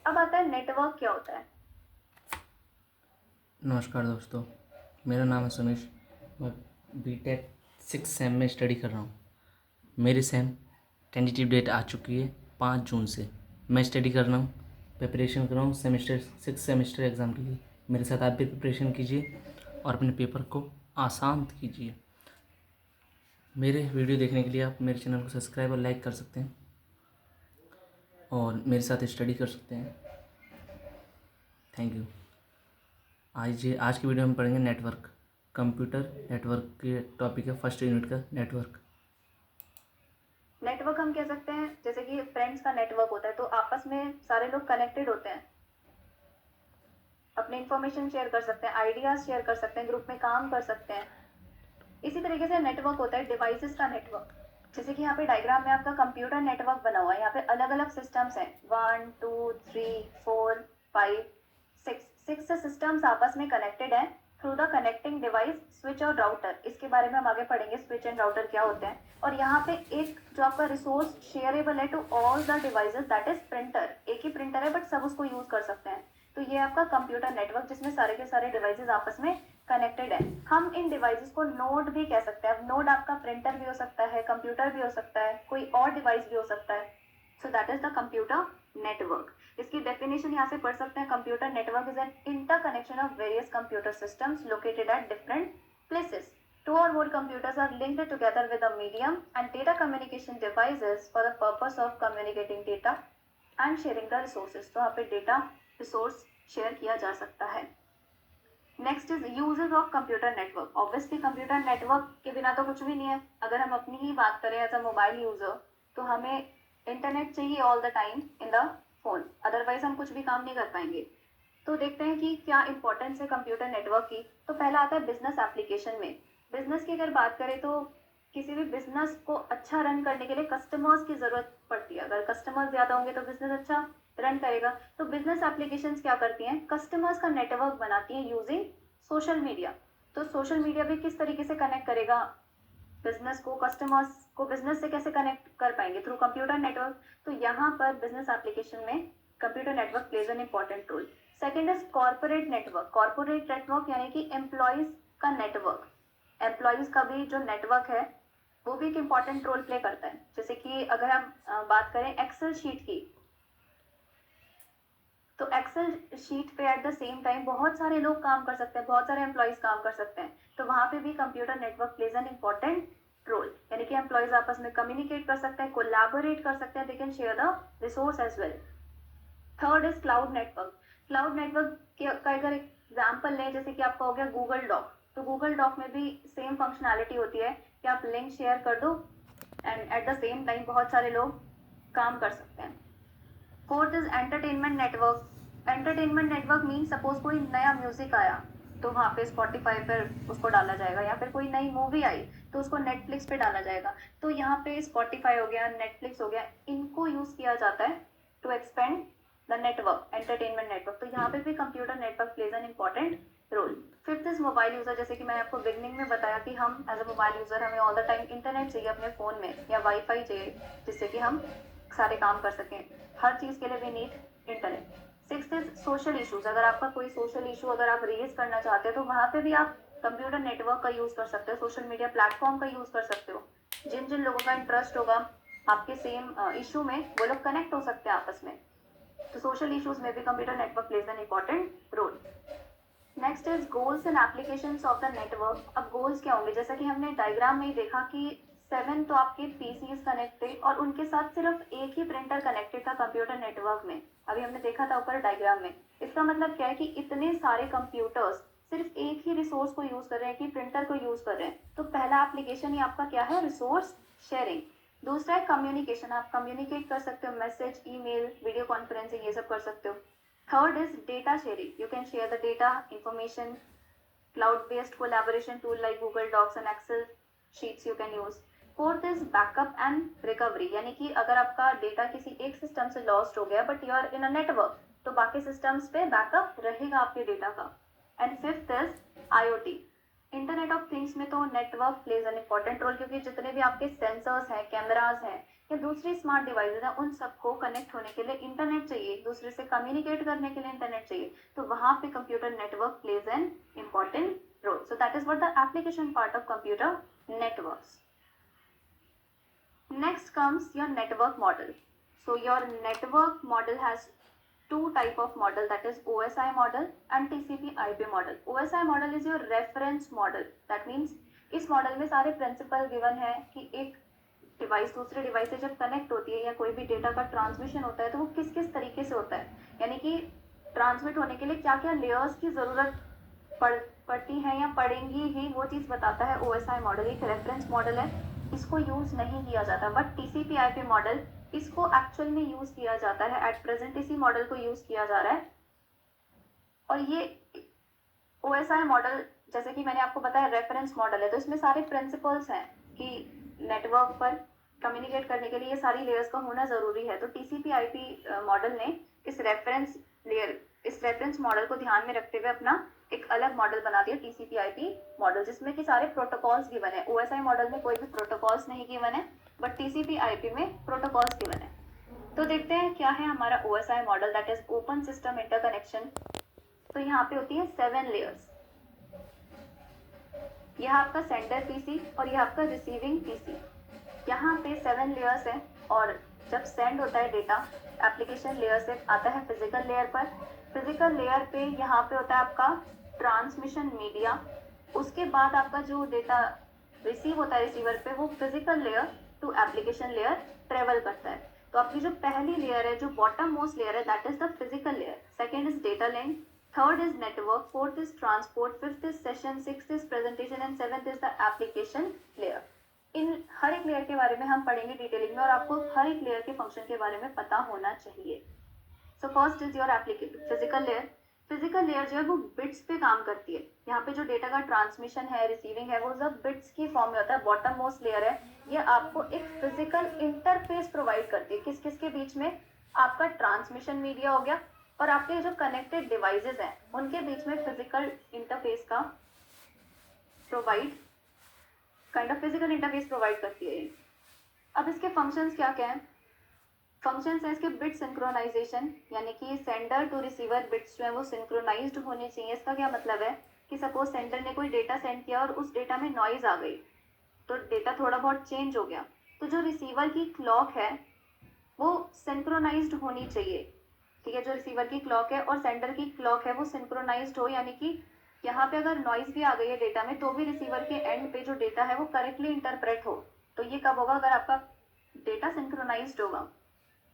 अब आता है नेटवर्क क्या होता है। नमस्कार दोस्तों, मेरा नाम है सुमिश। मैं बीटेक 6 सेम में स्टडी कर रहा हूँ। मेरी सेम टेंटेटिव डेट आ चुकी है 5 जून से। मैं स्टडी कर रहा हूँ, प्रिपरेशन कर रहा हूँ सेमेस्टर 6 सेमेस्टर एग्ज़ाम के लिए। मेरे साथ आप भी प्रिपरेशन कीजिए और अपने पेपर को आसान कीजिए। मेरे वीडियो देखने के लिए आप मेरे चैनल को सब्सक्राइब और लाइक कर सकते हैं और मेरे साथ स्टडी कर सकते हैं। Thank you. आज की वीडियो में पढ़ेंगे नेटवर्क। कंप्यूटर नेटवर्क के टॉपिक है, फर्स्ट यूनिट का नेटवर्क। नेटवर्क हम कह सकते हैं जैसे कि फ्रेंड्स का नेटवर्क होता है, तो आपस में सारे लोग कनेक्टेड होते हैं, अपने इंफॉर्मेशन शेयर कर सकते हैं, आइडियाज शेयर कर सकते हैं, ग्रुप में काम कर सकते हैं। इसी तरीके से नेटवर्क होता है डिवाइसेस का नेटवर्क। जैसे कि यहाँ पे डायग्राम में आपका कंप्यूटर नेटवर्क बना हुआ है। यहाँ पे अलग अलग सिस्टम्स हैं, 1 2 3 4 5 6 सिक्स सिस्टम्स आपस में कनेक्टेड है through the connecting device switch और राउटर। इसके बारे में हम आगे पढ़ेंगे, स्विच एंड राउटर क्या होते हैं। और यहाँ पे एक जो आपका रिसोर्स शेयरेबल है to all the devices, that is printer. एक ही प्रिंटर है बट सब उसको यूज कर सकते हैं। तो ये आपका कंप्यूटर नेटवर्क जिसमें सारे के सारे डिवाइसेस आपस में कनेक्टेड है। हम इन डिवाइसेस को नोड भी कह सकते हैं। अब नोड आपका प्रिंटर भी हो सकता है, कंप्यूटर भी हो सकता है, कोई और डिवाइस भी हो सकता है। So that is the computer network. इसकी डेफिनेशन यहाँ से पढ़ सकते हैं। Computer network is an interconnection of various computer systems located at different places. Two or more computers are linked together with a medium and data communication devices for the purpose of communicating data and sharing the resources. तो यहाँ पे data resource share किया जा सकता है। Next is uses of computer network. Obviously computer network के बिना तो कुछ भी नहीं है। अगर हम अपनी ही बात करें एज अ मोबाइल यूजर, तो हमें इंटरनेट चाहिए all the time in the phone, otherwise हम कुछ भी काम नहीं कर पाएंगे। तो देखते हैं कि क्या इंपॉर्टेंस है कंप्यूटर नेटवर्क की। तो पहला आता है बिजनेस एप्लीकेशन में। बिजनेस की अगर बात करें तो किसी भी बिजनेस को अच्छा रन करने के लिए कस्टमर्स की जरूरत पड़ती है। अगर कस्टमर्स ज्यादा होंगे तो बिजनेस अच्छा रन करेगा। तो बिजनेस एप्लीकेशंस क्या करती हैं, कस्टमर्स का नेटवर्क बनाती हैं यूजिंग सोशल मीडिया। तो सोशल मीडिया भी किस तरीके से कनेक्ट करेगा बिजनेस को, कस्टमर्स को बिजनेस से कैसे कनेक्ट कर पाएंगे, थ्रू कंप्यूटर नेटवर्क। तो यहाँ पर बिजनेस एप्लीकेशन में computer network plays an important role. Second is corporate network. Corporate network यानी कि एम्प्लॉयज का नेटवर्क। एम्प्लॉयज का भी जो नेटवर्क है वो भी एक इंपॉर्टेंट रोल प्ले करता है। जैसे कि अगर हम बात करें एक्सेल शीट की, तो एक्सेल शीट पे एट द सेम टाइम बहुत सारे लोग काम कर सकते हैं, बहुत सारे एम्प्लॉयज काम कर सकते हैं। तो वहां पे भी computer network plays an important role, यानी कि एम्प्लॉयज आपस में कम्युनिकेट कर सकते हैं, कोलैबोरेट कर सकते हैं, they can share the resource as well. Third is cloud network. Cloud network का अगर एग्जाम्पल लें, जैसे कि आपका हो गया गूगल डॉक, तो गूगल डॉक में भी सेम फंक्शनैलिटी होती है कि आप लिंक शेयर कर दो and eight the same time बहुत सारे लोग काम कर सकते हैं। Fourth is entertainment network. Entertainment network mean suppose कोई नया म्यूजिक आया तो वहाँ पे स्पॉटिफाई पर उसको डाला जाएगा, या फिर कोई नई मूवी आई तो उसको नेटफ्लिक्स पे डाला जाएगा। तो यहाँ पे स्पॉटिफाई हो गया, नेटफ्लिक्स हो गया, इनको यूज किया जाता है to expand the network, entertainment network. तो यहाँ पे भी computer network plays an important role. Fifth is mobile user. जैसे कि मैंने आपको बिगनिंग में बताया कि हम एज अ मोबाइल यूजर हमें ऑल द टाइम इंटरनेट चाहिए अपने फोन में, या वाईफाई चाहिए जिससे कि हम सारे काम कर सकें। हर चीज के लिए we need internet. Sixth is social issues. अगर आपका कोई सोशल इशू अगर आप रेज करना चाहते हो तो वहां पे भी आप कंप्यूटर नेटवर्क का यूज कर सकते हो, सोशल मीडिया प्लेटफॉर्म का यूज कर सकते हो। जिन जिन लोगों का इंटरेस्ट होगा आपके सेम इशू में, वो लोग कनेक्ट हो सकते हैं आपस में। तो सोशल इश्यूज में भी computer network plays an important role. Next is goals and applications of the network. अब गोल्स क्या होंगे, जैसा कि हमने डायग्राम में ही देखा कि 7 तो आपके पीसीज कनेक्टेड और उनके साथ सिर्फ एक ही प्रिंटर कनेक्टेड था कंप्यूटर नेटवर्क में। अभी हमने देखा था ऊपर डायग्राम में। इसका मतलब क्या है कि इतने सारे कंप्यूटर्स सिर्फ एक ही रिसोर्स को यूज कर रहे हैं, कि प्रिंटर को यूज कर रहे हैं। तो पहला एप्लीकेशन ही आपका क्या है, रिसोर्स शेयरिंग। दूसरा है कम्युनिकेशन। आप कम्युनिकेट कर सकते हो, मैसेज, ईमेल, वीडियो कॉन्फ्रेंसिंग, ये सब कर सकते हो। Third is data sharing. You can share the data, information, cloud-based collaboration tool like Google Docs and Excel sheets you can use. Fourth is backup and recovery. यानी कि अगर आपका data किसी एक सिस्टम से लॉस्ट हो गया but you are in a network, तो बाकी सिस्टम्स पे बैकअप रहेगा आपके डेटा का। And fifth is IoT। Internet of things में तो network plays an important role, क्योंकि जितने भी आपके सेंसर्स हैं, कैमराज हैं, या दूसरी स्मार्ट डिवाइसेज हैं, उन सबको कनेक्ट होने के लिए इंटरनेट चाहिए, एक दूसरे से कम्युनिकेट करने के लिए इंटरनेट चाहिए, तो वहाँ पे computer network plays an important role. So that is what the application part of computer networks. Next comes your network model. So your network model has two type of model, that is OSI model and TCP/IP model. OSI model is your reference model. That means इस model में सारे principal given है कि एक device दूसरे device से जब connect होती है या कोई भी डेटा का ट्रांसमिशन होता है तो वो किस किस तरीके से होता है, यानी कि ट्रांसमिट होने के लिए क्या क्या लेयर्स की जरूरत पड़ती है या पड़ेंगी ही, वो चीज बताता है OSI मॉडल. एक रेफरेंस मॉडल है, इसको यूज नहीं किया जाता, बट TCP/IP मॉडल इसको एक्चुअल में यूज किया जाता है. एट प्रेजेंट इसी मॉडल को यूज किया जा रहा है. और ये OSI मॉडल जैसे कि मैंने आपको बताया रेफरेंस मॉडल है, तो इसमें सारे प्रिंसिपल्स हैं कि नेटवर्क पर कम्युनिकेट करने के लिए ये सारी लेयर्स का होना जरूरी है. तो TCP/IP मॉडल ने इस रेफरेंस मॉडल को ध्यान में रखते हुए अपना एक अलग मॉडल बना दिया, TCP/IP मॉडल, जिसमें कि सारे प्रोटोकॉल्स गिवन है. OSI मॉडल में कोई भी प्रोटोकॉल्स नहीं गिवन है, बट TCP/IP में प्रोटोकॉल्स गिवन है. तो देखते हैं क्या है हमारा OSI model, that is open system interconnection. तो यहाँ पे होती है 7 लेयर्स. यह आपका सेंडर पीसी और यह आपका रिसीविंग पीसी. यहाँ पे 7 लेयर्स हैं, और जब सेंड होता है डेटा एप्लीकेशन लेयर से आता है फिजिकल लेयर पर. फिजिकल लेयर पे यहाँ पे होता है आपका ट्रांसमिशन मीडिया. उसके बाद आपका जो डेटा रिसीव होता है रिसीवर पे, वो physical layer to application layer travel करता है. तो आपकी जो पहली लेयर है, जो बॉटम मोस्ट लेयर है, that is the physical layer. Second is data link, third is network, fourth is transport, fifth is session, sixth is presentation and seventh is the application layer. इन हर एक layer के बारे में हम पढ़ेंगे detailing में, और आपको हर एक लेयर के फंक्शन के बारे में पता होना चाहिए. So first is your physical layer. Physical layer जो है वो बिट्स पे काम करती है. यहाँ पे जो डेटा का ट्रांसमिशन है, रिसीविंग है, वो सब बिट्स की फॉर्म में होता है. बॉटम मोस्ट लेयर है, ये आपको एक फिजिकल इंटरफेस प्रोवाइड करती है. किस किस के बीच में? आपका ट्रांसमिशन मीडिया हो गया, और आपके जो कनेक्टेड डिवाइसेस हैं उनके बीच में फिजिकल इंटरफेस का फिजिकल इंटरफेस प्रोवाइड करती है. अब इसके फंक्शंस क्या क्या हैं? फंक्शंस है इसके बिट सिंक्रोनाइजेशन, यानी कि सेंडर टू रिसीवर बिट्स जो है वो सिंक्रोनाइज्ड होने चाहिए. इसका क्या मतलब है कि सपोज सेंडर ने कोई डेटा सेंड किया और उस डेटा में नॉइज आ गई, तो डेटा थोड़ा बहुत चेंज हो गया, तो जो रिसीवर की क्लॉक है वो सिंक्रोनाइज्ड होनी चाहिए. ठीक है, जो रिसीवर की क्लॉक है और सेंडर की क्लॉक है वो सिंक्रोनाइज्ड हो, यानी कि यहाँ पे अगर नॉइज भी आ गई है डेटा में, तो भी रिसीवर के एंड पे जो डेटा है वो करेक्टली इंटरप्रेट हो. तो ये कब होगा? अगर आपका डेटा सिंक्रोनाइज्ड होगा.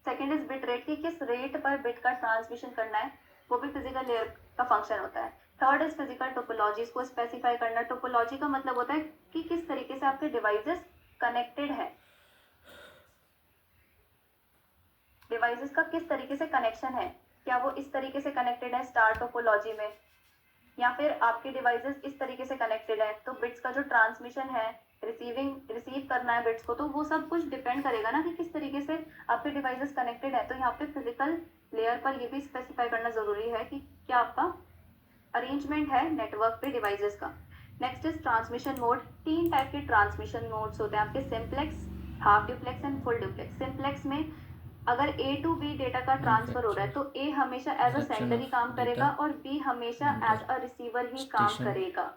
सेकेंड इज बिट रेट, की किस रेट पर बिट का ट्रांसमिशन करना है, वो भी फिजिकल लेयर का फंक्शन होता है. थर्ड इज फिजिकल टोपोलॉजीज को स्पेसिफाई करना. टोपोलॉजी का मतलब होता है कि किस तरीके से आपके डिवाइसेस कनेक्टेड है, डिवाइसेस का किस तरीके से कनेक्शन है. क्या वो इस तरीके से कनेक्टेड है स्टार टोपोलॉजी में, या फिर आपके डिवाइसेस इस तरीके से कनेक्टेड है. तो बिट्स का जो ट्रांसमिशन है, रिसीव करना है बिट्स को, तो वो सब कुछ डिपेंड करेगा ना कि किस तरीके से आपके डिवाइसेस कनेक्टेड है. तो यहाँ पे फिजिकल लेयर पर ये भी स्पेसिफाई करना जरूरी है कि क्या आपका अरेंजमेंट है नेटवर्क पे डिवाइसेस का. Next is transmission mode. 3 type के ट्रांसमिशन मोड्स होते हैं आपके, simplex, half duplex and full duplex. Simplex में अगर A टू B डेटा का ट्रांसफर हो रहा है, तो A हमेशा एज अ सेंडर ही काम करेगा और B हमेशा एज अ रिसीवर ही काम करेगा.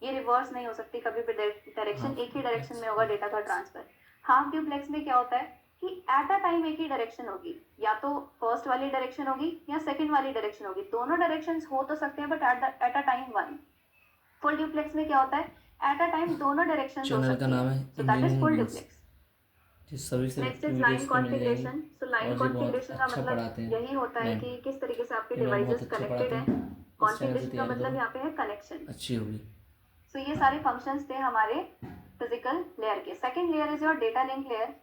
ये रिवर्स नहीं हो सकती कभी भी डायरेक्शन, एक ही डायरेक्शन में होगा डेटा का ट्रांसफर. हाफ ड्यूप्लेक्स में क्या होता है कि एट अ टाइम एक ही डायरेक्शन होगी, या तो फर्स्ट वाली डायरेक्शन होगी या सेकंड वाली डायरेक्शन होगी. दोनों डायरेक्शंस हो तो सकते हैं, but at a time one. Full duplex में क्या होता है? एट अ टाइम दोनों डायरेक्शंस हो सकती है. So that is full duplex. Next is line configuration. सो लाइन कॉन्फ़िगरेशन का मतलब यही होता है कि किस तरीके से आपके डिवाइसेस कनेक्टेड हैं. कॉन्फ़िगरेशन का मतलब यहाँ पे है कनेक्शन. अच्छी होगी. सो ये सारे फंक्शंस थे हमारे फिजिकल लेयर के. Second layer is your data link layer.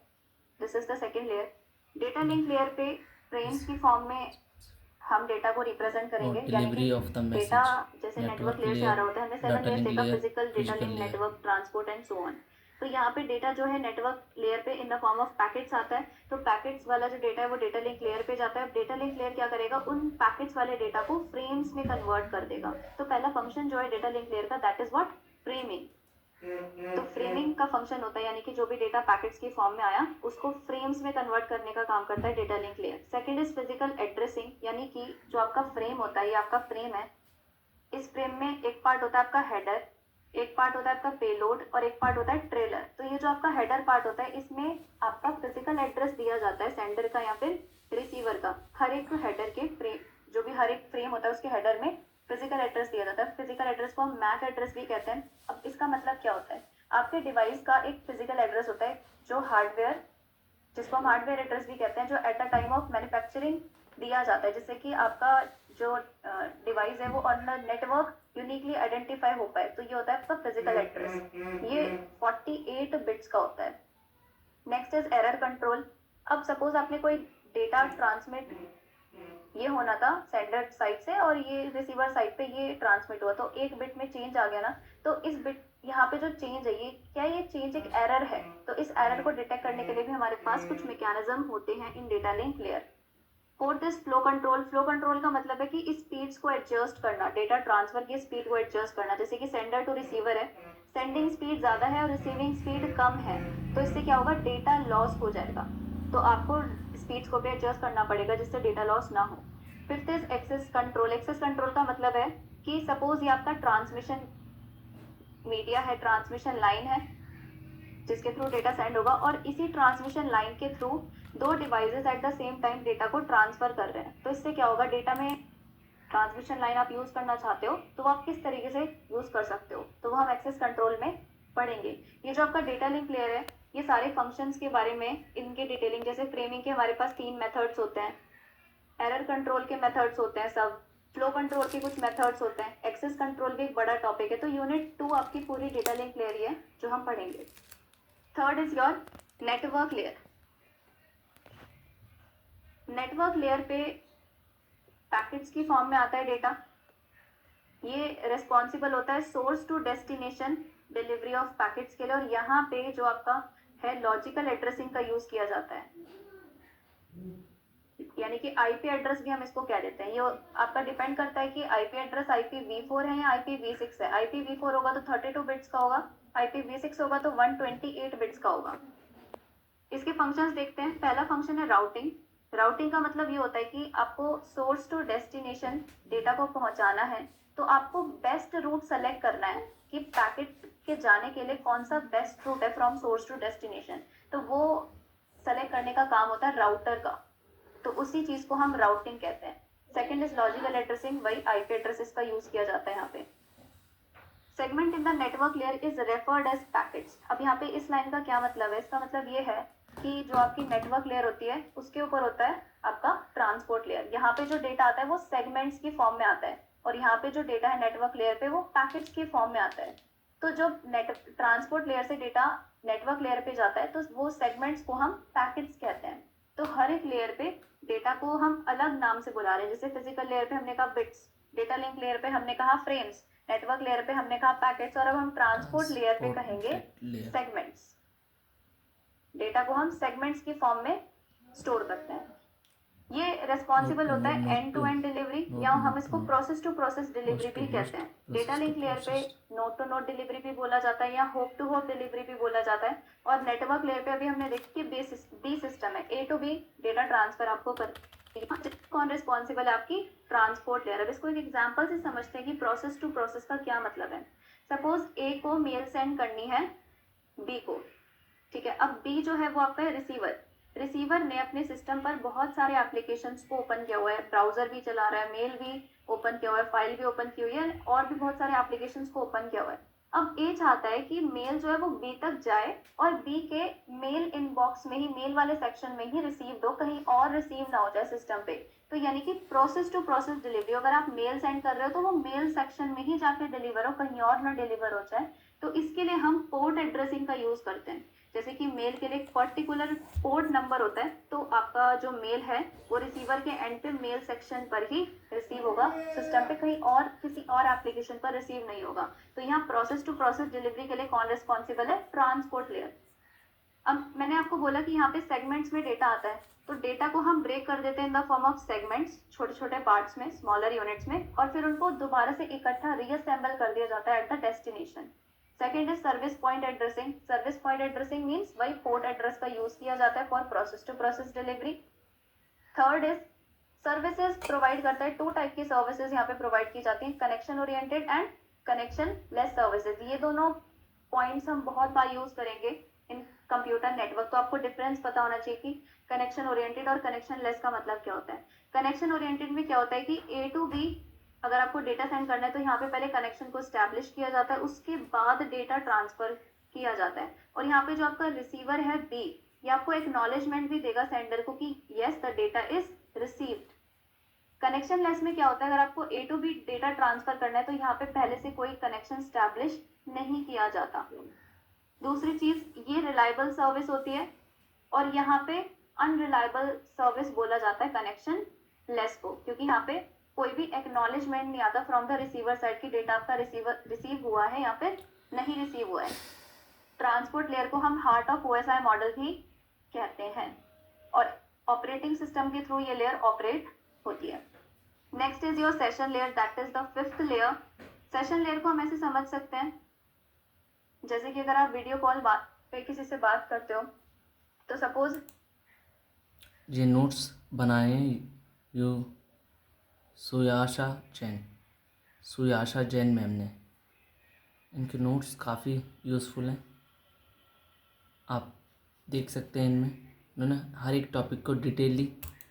This is the second layer. Data link layer पे फ्रेम्स की फॉर्म में हम डेटा को रिप्रेजेंट करेंगे, यानी कि डेटा जैसे नेटवर्क लेयर से आ रहा होता है, हमने 7 लेयर्स देखा, physical, data link, network, transport and so on. तो यहाँ पे डेटा जो है नेटवर्क लेयर पे in the form of packets आता है. तो पैकेट्स वाला जो डेटा है वो डेटा लिंक लेयर पे जाता है. डेटा लिंक लेयर क्या करेगा? उन पैकेट्स वाले डेटा को फ्रेम्स में कन्वर्ट कर देगा. तो पहला फंक्शन जो है डेटा लिंक लेयर का, दैट इज व्हाट? फ्रेमिंग. तो फ्रेमिंग का फंक्शन होता है, यानी कि जो भी डेटा पैकेट्स की फॉर्म में आया उसको फ्रेम्स में कन्वर्ट करने का काम करता है data link layer. Second is physical addressing, यानी कि जो आपका फ्रेम होता है, ये आपका फ्रेम है, इस फ्रेम में एक पार्ट होता है आपका हेडर, एक पार्ट होता है आपका पेलोड और एक पार्ट होता है ट्रेलर। तो ये जो आपका हेडर पार्ट होता है इसमें आपका फिजिकल एड्रेस दिया जाता है सेंडर का या फिर रिसीवर का। हर एक हेडर के फ्रेम, जो भी हर एक फ्रेम होता है उसके हेडर में फिजिकल एड्रेस दिया जाता है। फिजिकल एड्रेस को हम मैक एड्रेस भी कहते हैं। अब इसका मतलब क्या होता है, आपके डिवाइस का एक फिजिकल एड्रेस होता है जो हार्डवेयर, जिसको हम हार्डवेयर एड्रेस भी कहते हैं, जो at the time of manufacturing दिया जाता है, जिससे कि आपका जो डिवाइस है वो on the network uniquely identify हो पाए। तो ये होता है आपका फिजिकल एड्रेस, ये 48 बिट्स का होता है। Next is error control. अब सपोज आपने कोई डेटा ट्रांसमिट, ये होना था सेंडर साइड से और ये रिसीवर साइड पे ये ट्रांसमिट हुआ, तो एक बिट में चेंज आ गया ना, तो इस बिट यहाँ पे जो चेंज है, ये क्या, ये चेंज एक एरर है। तो इस एरर को डिटेक्ट करने के लिए भी हमारे पास कुछ मैकेनिज्म होते हैं in data link layer. Fourth is flow control. Flow control का मतलब है कि स्पीड्स को एडजस्ट करना, डेटा ट्रांसफर की स्पीड को एडजस्ट करना। जैसे कि सेंडर टू रिसीवर है, सेंडिंग स्पीड ज्यादा है और रिसीविंग स्पीड कम है, तो इससे क्या होगा, डेटा लॉस हो जाएगा। तो आपको स्पीड्स को भी एडजस्ट करना पड़ेगा जिससे डेटा लॉस ना हो। Fifth is access control. Access control का मतलब है कि सपोज ये आपका ट्रांसमिशन मीडिया है, ट्रांसमिशन लाइन है जिसके थ्रू डेटा सेंड होगा, और इसी ट्रांसमिशन लाइन के थ्रू दो devices at the same time data को ट्रांसफर कर रहे हैं। तो इससे क्या होगा, डेटा में ट्रांसमिशन लाइन आप यूज करना चाहते हो तो आप किस तरीके से यूज कर सकते हो, तो वो हम एक्सेस कंट्रोल में पढ़ेंगे। ये जो आपका डेटा लिंक लेयर है, ये सारे फंक्शंस के बारे में, इनके डिटेलिंग, जैसे फ्रेमिंग के हमारे पास 3 मेथड्स होते हैं, एरर कंट्रोल के मेथड्स होते हैं सब, फ्लो कंट्रोल के कुछ मेथड्स होते हैं, एक्सेस कंट्रोल भी एक बड़ा टॉपिक है। तो यूनिट 2 आपकी पूरी डेटा लिंक लेयर है जो हम पढ़ेंगे। Third is your network layer. Network layer पे पैकेट्स की फॉर्म में आता है डेटा, ये रिस्पॉन्सिबल होता है source to destination delivery of packets के लिए, और यहाँ पे जो आपका है लॉजिकल एड्रेसिंग का यूज किया जाता है, यानी कि आईपी एड्रेस भी हम इसको कह देते हैं। ये आपका डिपेंड करता है कि आईपी एड्रेस IPv4 है या IPv6 है। IPv4 होगा तो 32 बिट्स का होगा, IPv6 होगा तो 128 बिट्स का होगा। इसके फंक्शंस देखते हैं। पहला फंक्शन है राउटिंग। राउटिंग का मतलब ये होता है कि आपको सोर्स टू डेस्टिनेशन डेटा को पहुंचाना है, तो आपको बेस्ट रूट सेलेक्ट करना है कि पैकेट के जाने के लिए कौन सा बेस्ट रूट है फ्रॉम सोर्स टू डेस्टिनेशन, तो वो सेलेक्ट करने का काम होता है राउटर का, तो उसी चीज को हम राउटिंग कहते हैं। सेकंड इज लॉजिकल एड्रेसिंग, वही आईपी एड्रेसेस का यूज किया जाता है यहाँ पे। Segment in the network layer is referred as packets. अब यहाँ पे इस लाइन का क्या मतलब है, इसका मतलब ये है कि जो आपकी नेटवर्क लेयर होती है उसके ऊपर होता है आपका ट्रांसपोर्ट लेयर। यहाँ पे जो डेटा आता है वो सेगमेंट्स की फॉर्म में आता है, और यहाँ पे जो डेटा है नेटवर्क लेयर पे वो पैकेट्स की फॉर्म में आता है। तो जब ट्रांसपोर्ट लेयर से डेटा नेटवर्क लेयर पे जाता है तो वो सेगमेंट्स को हम पैकेट्स कहते हैं। तो हर एक लेयर पे डेटा को हम अलग नाम से बुला रहे हैं। जैसे फिजिकल लेयर पे हमने कहा बिट्स, डेटा लिंक लेयर पे हमने कहा फ्रेम्स, नेटवर्क लेयर पे हमने कहा पैकेट्स, और अब हम ट्रांसपोर्ट लेयर पे कहेंगे सेगमेंट्स। डेटा को हम सेगमेंट्स की फॉर्म में स्टोर करते हैं। ये रेस्पॉन्सिबल होता है एंड टू एंड डिलीवरी, या हम इसको प्रोसेस टू प्रोसेस डिलीवरी भी कहते हैं। डेटा लिंक लेयर पे नोड टू नोड डिलीवरी भी बोला जाता है या होप टू होप डिलीवरी भी बोला जाता है। और नेटवर्क लेयर पे अभी हमने देखा कि बी सिस्टम है, A to B data transfer आपको कर, कौन रिस्पॉन्सिबल है, आपकी ट्रांसपोर्ट लेयर। अब इसको एक एग्जाम्पल से समझते हैं कि प्रोसेस टू प्रोसेस का क्या मतलब है। सपोज A को मेल सेंड करनी है B को, ठीक है। अब B जो है वो आपका है रिसीवर। रिसीवर ने अपने सिस्टम पर बहुत सारे एप्लीकेशंस को ओपन किया हुआ है, ब्राउजर भी चला रहा है, मेल भी ओपन किया हुआ है, फाइल भी ओपन की हुई है, और भी बहुत सारे एप्लीकेशंस को ओपन किया हुआ है। अब A चाहता है कि मेल जो है वो B तक जाए और B के मेल इनबॉक्स में ही, मेल वाले सेक्शन में ही रिसीव दो, कहीं और रिसीव ना हो जाए सिस्टम पे। तो यानी कि प्रोसेस टू प्रोसेस डिलीवरी, अगर आप मेल सेंड कर रहे हो तो वो मेल सेक्शन में ही जाके डिलीवर हो, कहीं और ना डिलीवर हो जाए। तो इसके लिए हम पोर्ट एड्रेसिंग का यूज करते हैं। जैसे कि मेल के लिए एक पर्टिकुलर पोर्ट नंबर होता है, तो आपका जो मेल है वो रिसीवर के एंड पे मेल सेक्शन पर ही रिसीव होगा, सिस्टम पे कहीं और किसी और एप्लीकेशन पर रिसीव नहीं होगा। तो यहाँ प्रोसेस टू प्रोसेस डिलीवरी के लिए कौन रिस्पॉन्सिबल है, ट्रांसपोर्ट लेयर। अब मैंने आपको बोला कि यहाँ पे सेगमेंट्स में डेटा आता है, तो डेटा को हम ब्रेक कर देते हैं in the form of segments, छोटे छोटे पार्ट्स में, स्मॉलर यूनिट्स में, और फिर उनको दोबारा से इकट्ठा रीअसेंबल कर दिया जाता है at the destination. Second is service point addressing. Service point addressing means वही पोर्ट एड्रेस का यूज किया जाता है for process to process delivery. Third is services provide करता है. टू टाइप की सर्विसेज यहाँ पे प्रोवाइड की जाती हैं, connection oriented and connection less services. ये दोनों पॉइंट्स हम बहुत बार यूज करेंगे इन कंप्यूटर नेटवर्क, तो आपको डिफरेंस पता होना चाहिए कि कनेक्शन ओरिएंटेड और कनेक्शन लेस का मतलब क्या होता है. कनेक्शन ओरिएंटेड में क्या होता है कि ए टू बी अगर आपको डेटा सेंड करना है तो यहाँ पे पहले कनेक्शन को स्टैब्लिश किया जाता है, उसके बाद डेटा ट्रांसफर किया जाता है. और यहाँ पे जो आपका रिसीवर है बी, ये आपको एक्नॉलेजमेंट भी देगा सेंडर को कि yes the data is received. Connection less में क्या होता है, अगर आपको ए टू बी डेटा ट्रांसफर करना है तो यहाँ पे पहले से कोई कनेक्शन स्टैब्लिश नहीं किया जाता. दूसरी चीज, ये रिलायबल सर्विस होती है और यहाँ पे अनरिलायबल सर्विस बोला जाता है कनेक्शन लेस को, क्योंकि यहाँ पे कोई भी एक्नॉलेजमेंट नहीं आता फ्रॉम द रिसीवर साइड की डेटा आपका रिसीव हुआ है या फिर नहीं रिसीव हुआ है. ट्रांसपोर्ट लेयर को हम हार्ट ऑफ ओएसआई मॉडल भी कहते हैं और ऑपरेटिंग सिस्टम के थ्रू ये लेयर ऑपरेट होती है. Next is your session layer, that is the fifth layer. Session layer को हम ऐसे समझ सकते हैं जैसे कि अगर आप वीडियो कॉल पे किसी से बात करते हो तो सपोज ये नोट्स बनाए हैं यो सुयाशा जैन मैम ने. इनके नोट्स काफ़ी यूज़फुल हैं, आप देख सकते हैं. इनमें उन्होंने हर एक टॉपिक को डिटेलली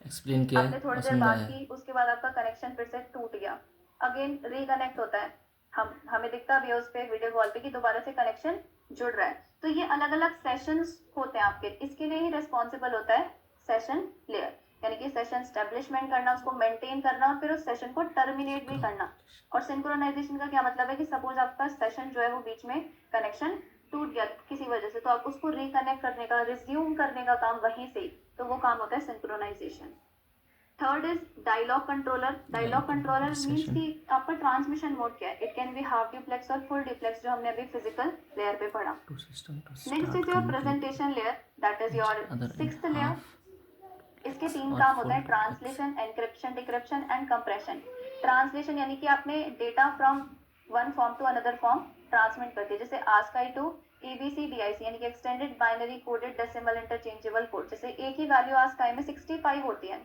एक्सप्लेन किया आपने है थोड़ी और देर बात समझाया है. की, उसके बाद आपका कनेक्शन फिर से टूट गया, अगेन रिकनेक्ट होता है. हमें दिखता भी है उस पे वीडियो कॉल पे कि दोबारा से कनेक्शन जुड़ रहा है. तो ये अलग अलग सेशंस होते हैं आपके, इसके लिए ही रिस्पॉन्सिबल होता है सेशन लेयर, यानी कि सेशन स्टैब्लिशमेंट करना, उसको मेंटेन करना और फिर उस सेशन को टर्मिनेट भी करना. और सिंक्रोनाइजेशन का क्या मतलब है कि सपोज आपका सेशन जो है वो बीच में कनेक्शन टूट गया किसी वजह से, तो आप उसको रिकनेक्ट करने का, रिज्यूम करने का काम वहीं से, तो वो काम होता है synchronization. Third is dialogue controller. Dialogue controller means कि आपका ट्रांसमिशन मोड क्या है. It can be half duplex और फुल ड्यूप्लेक्स, जो हमने अभी फिजिकल लेयर पे पढ़ा. Next is your presentation layer, that is your sixth layer. इसके तीन काम होते हैं, translation, encryption, decryption and compression. Translation यानी कि आपने data from one form to another form transmit करती है, जैसे आस्काई टू EBCDIC यानी कि extended binary coded decimal interchangeable code. जैसे एक ही वैल्यू आस्काई में 65 होती है,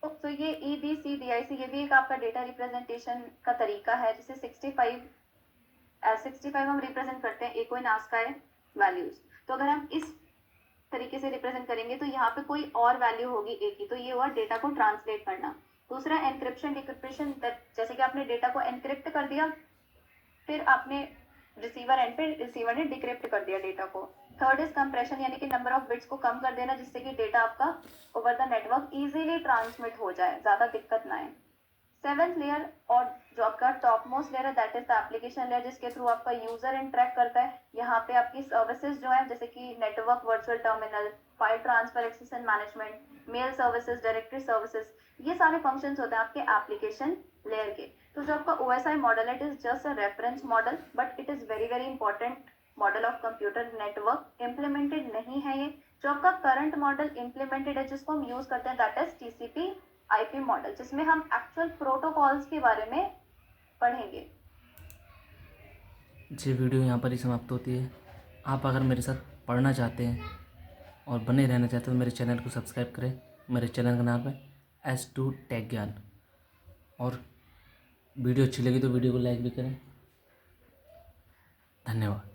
तो ये EBCDIC ये भी एक आपका डेटा रिप्रेजेंटेशन का तरीका है, जिसे 65 हम रिप्रेजेंट करते हैं एको इन आस्काई वैल्यूज. तो अगर हम इस तरीके से रिप्रेजेंट करेंगे तो यहाँ पे कोई और वैल्यू होगी एक ही, तो ये हुआ डेटा को ट्रांसलेट करना. दूसरा एनक्रिप्शन डिक्रिप्शन, जैसे कि आपने डेटा को एनक्रिप्ट कर दिया, फिर आपने रिसीवर एंड पे रिसीवर ने डिक्रिप्ट कर दिया डेटा को. थर्ड इज कंप्रेशन, यानी कि नंबर ऑफ बिट्स को कम कर देना जिससे कि डेटा आपका over the network easily transmit हो जाए, ज्यादा दिक्कत ना आए. सेवेंथ लेयर और जो आपका टॉप मोस्ट लेयर है, that is the application layer, जिसके थ्रू आपका यूजर इंटरेक्ट करता है. यहाँ पे आपकी सर्विसेज जो है, जैसे कि network virtual terminal, file transfer access and management, mail services, directory services, ये सारे फंक्शंस होते हैं आपके एप्लीकेशन लेयर के. तो जो आपका OSI मॉडल है, it is just a reference model, but it is very very important model of computer network. Implemented नहीं है ये. जो आपका करंट मॉडल इम्प्लीमेंटेड है, जिसको हम यूज करते हैं, दैट इज TCP/IP मॉडल, जिसमें हम एक्चुअल प्रोटोकॉल्स के बारे में पढ़ेंगे. ये वीडियो यहाँ पर ही समाप्त होती है. आप अगर मेरे साथ पढ़ना चाहते हैं और बने रहना चाहते हैं तो मेरे चैनल को सब्सक्राइब करें. मेरे चैनल का नाम है S2 टेक ज्ञान. और वीडियो अच्छी लगी तो वीडियो को लाइक भी करें. धन्यवाद.